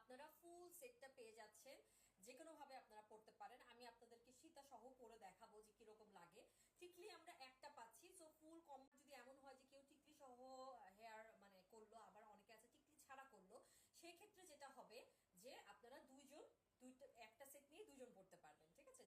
আপনারা ফুল সেটটা পেয়ে যাচ্ছেন, যে কোনো ভাবে আপনারা পড়তে পারেন। আমি আপনাদেরকে সীতা সহ পরে দেখাবো যে কিরকম লাগে। টিকলি আমরা একটা পাচ্ছি, সো ফুল কম যদি এমন হয় যে কেউ টিকলি সহ হেয়ার মানে করলো, আবার অনেকে আছে টিকলি ছাড়া করলো, সেই ক্ষেত্রে যেটা হবে যে আপনারা দুইজন দুইটা